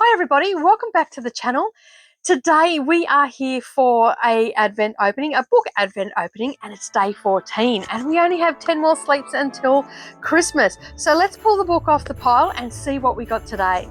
Hi everybody, welcome back to the channel. Today we are here for a book advent opening, and it's day 14 and we only have 10 more sleeps until Christmas. So let's pull the book off the pile and see what we got today.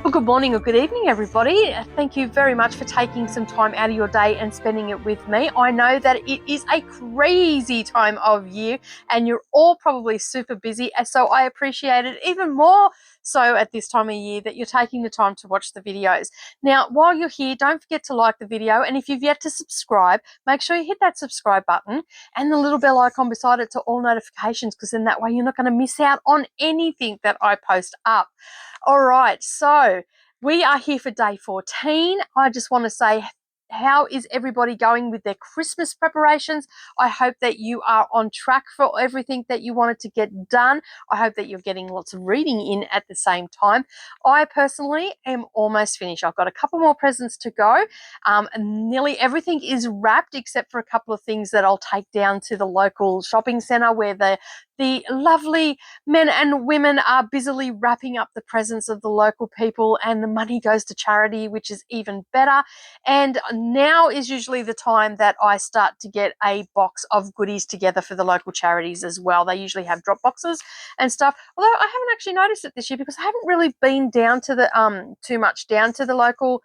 Well, good morning or good evening, everybody. Thank you very much for taking some time out of your day and spending it with me. I know that it is a crazy time of year and you're all probably super busy, so I appreciate it even more so at this time of year that you're taking the time to watch the videos. Now, while you're here, don't forget to like the video, and if you've yet to subscribe, make sure you hit that subscribe button and the little bell icon beside it to all notifications, because then that way you're not going to miss out on anything that I post up. All right, so we are here for day 14. I just want to say, how is everybody going with their Christmas preparations? I hope that you are on track for everything that you wanted to get done. I hope that you're getting lots of reading in at the same time. I personally am almost finished. I've got a couple more presents to go. Nearly everything is wrapped except for a couple of things that I'll take down to the local shopping centre where the lovely men and women are busily wrapping up the presents of the local people, and the money goes to charity, which is even better. And now is usually the time that I start to get a box of goodies together for the local charities as well. They usually have drop boxes and stuff. Although I haven't actually noticed it this year because I haven't really been down to the too much down to the local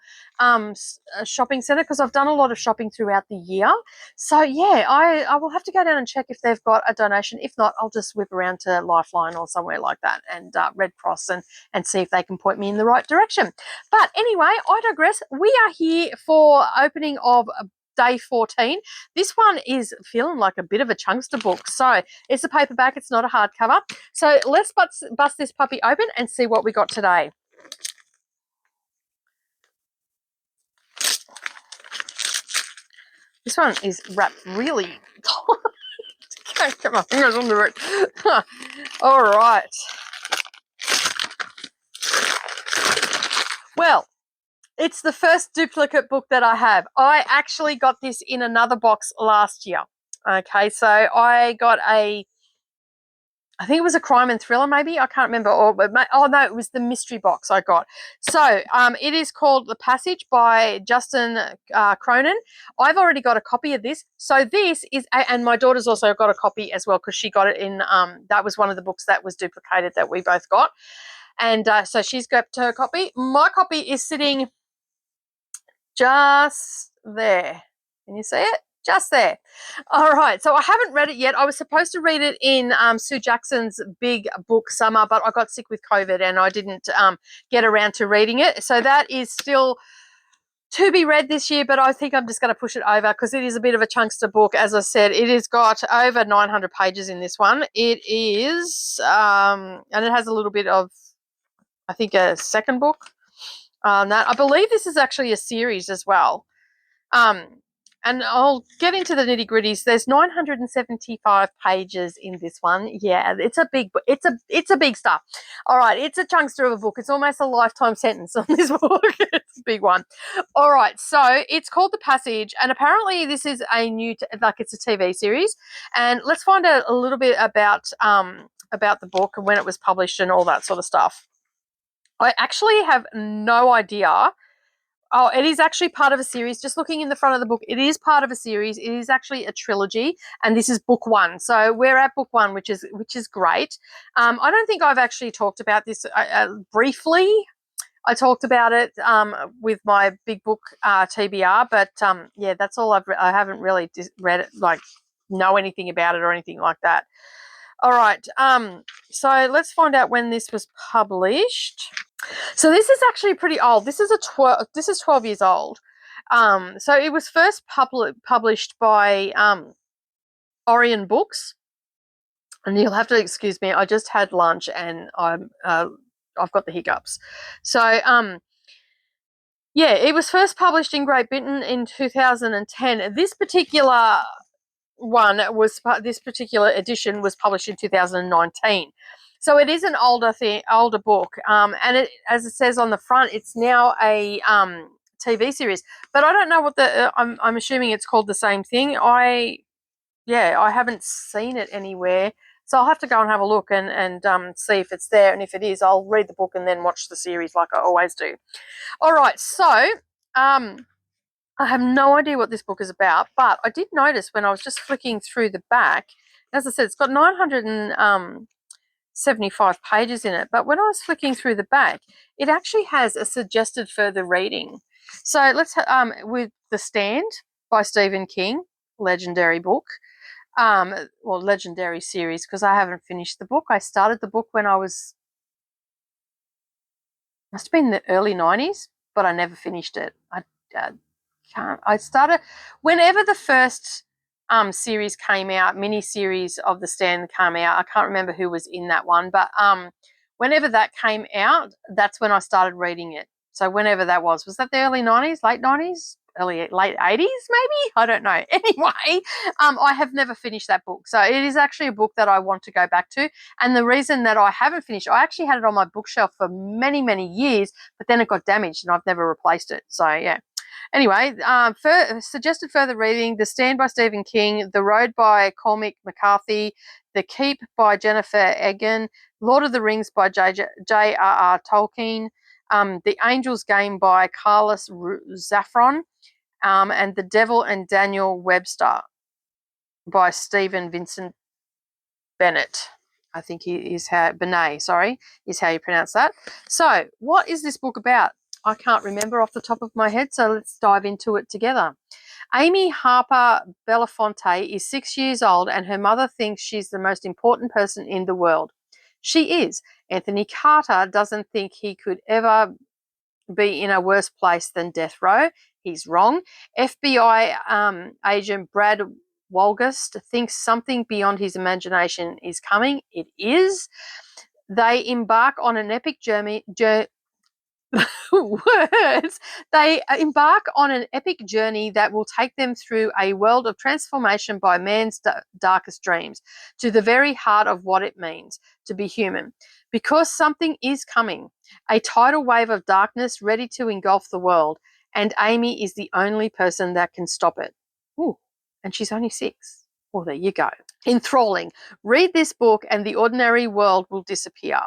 shopping centre, because I've done a lot of shopping throughout the year. So yeah, I will have to go down and check if they've got a donation. If not, I'll just whip around to Lifeline or somewhere like that, and Red Cross, and see if they can point me in the right direction. But anyway, I digress. We are here for opening of day 14. This one is feeling like a bit of a chunkster book. So it's a paperback, it's not a hardcover. So let's bust this puppy open and see what we got today. This one is wrapped really tight. Get my fingers under it. All right. Well, it's the first duplicate book that I have. I actually got this in another box last year. Okay, so I got I think it was a crime and thriller, maybe. I can't remember. Oh, no, it was the mystery box I got. So it is called The Passage by Justin Cronin. I've already got a copy of this. So this is, and my daughter's also got a copy as well, because she got it in, that was one of the books that was duplicated that we both got. And so she's got her copy. My copy is sitting just there. Can you see it? Just there. All right. So I haven't read it yet. I was supposed to read it in Sue Jackson's big book Summer, but I got sick with COVID and I didn't get around to reading it. So that is still to be read this year, but I think I'm just going to push it over because it is a bit of a chunkster book. As I said, it has got over 900 pages in this one. It is, and it has a little bit of, I think, a second book. That I believe this is actually a series as well. And I'll get into the nitty gritties. There's 975 pages in this one. Yeah, it's a big stuff. All right, it's a chunkster of a book. It's almost a lifetime sentence on this book. It's a big one. All right, so it's called The Passage, and apparently this is a new, it's a TV series. And let's find out a little bit about the book and when it was published and all that sort of stuff. I actually have no idea. Oh, it is actually part of a series. Just looking in the front of the book, it is part of a series. It is actually a trilogy, and this is book one. So we're at book one, which is great. I don't think I've actually talked about this briefly. I talked about it with my big book TBR, but yeah, that's all I haven't really read it, like know anything about it or anything like that. All right. So let's find out when this was published. So this is actually pretty old. This is 12 years old. So it was first published by Orion Books, and you'll have to excuse me. I just had lunch and I've got the hiccups. So yeah, it was first published in Great Britain in 2010. This particular edition was published in 2019. So it is an older book, and it, as it says on the front, it's now a TV series. But I don't know what the. I'm assuming it's called the same thing. I haven't seen it anywhere, so I'll have to go and have a look and see if it's there. And if it is, I'll read the book and then watch the series like I always do. All right, so I have no idea what this book is about, but I did notice when I was just flicking through the back, as I said, it's got 975 pages in it. But when I was flicking through the back, it actually has a suggested further reading. So let's with The Stand by Stephen King, legendary book, well, legendary series, because I haven't finished the book. I started the book when I was, must have been the early 90s, but I never finished it. I started whenever the first series came out, mini series of The Stand came out. I can't remember who was in that one, but whenever that came out, that's when I started reading it. So whenever that was that the early 90s, late 90s, late 80s maybe? I don't know. Anyway, I have never finished that book. So it is actually a book that I want to go back to. And the reason that I haven't finished, I actually had it on my bookshelf for many, many years, but then it got damaged and I've never replaced it. So yeah. Anyway, suggested further reading: The Stand by Stephen King, The Road by Cormac McCarthy, The Keep by Jennifer Egan, Lord of the Rings by J.R.R. Tolkien, The Angel's Game by Carlos Zafron, and The Devil and Daniel Webster by Stephen Vincent Bennett. I think is how is how you pronounce that. So, what is this book about? I can't remember off the top of my head, so let's dive into it together. Amy Harper Belafonte is 6 years old and her mother thinks she's the most important person in the world. She is. Anthony Carter doesn't think he could ever be in a worse place than death row. He's wrong. FBI agent Brad Walgust thinks something beyond his imagination is coming. It is. They embark on an epic journey. They embark on an epic journey that will take them through a world of transformation by man's darkest dreams, to the very heart of what it means to be human. Because something is coming, a tidal wave of darkness ready to engulf the world, and Amy is the only person that can stop it. Ooh, and she's only 6. Well, there you go. Enthralling. Read this book and the ordinary world will disappear.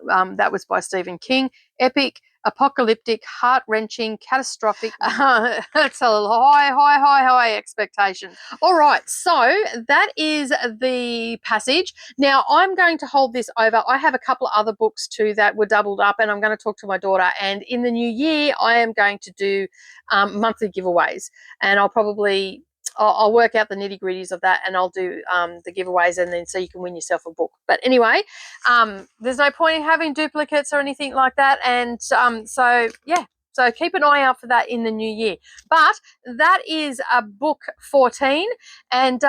That was by Stephen King. Epic, apocalyptic, heart-wrenching, catastrophic. That's a high expectation. All right, so that is the passage. Now, I'm going to hold this over. I have a couple of other books too that were doubled up, and I'm going to talk to my daughter. And in the new year, I am going to do monthly giveaways, and I'll work out the nitty-gritties of that, and I'll do the giveaways, and then so you can win yourself a book. But anyway, there's no point in having duplicates or anything like that. And so keep an eye out for that in the new year. But that is book 14, and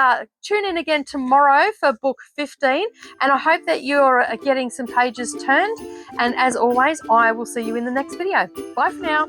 tune in again tomorrow for book 15. And I hope that you're getting some pages turned. And as always, I will see you in the next video. Bye for now.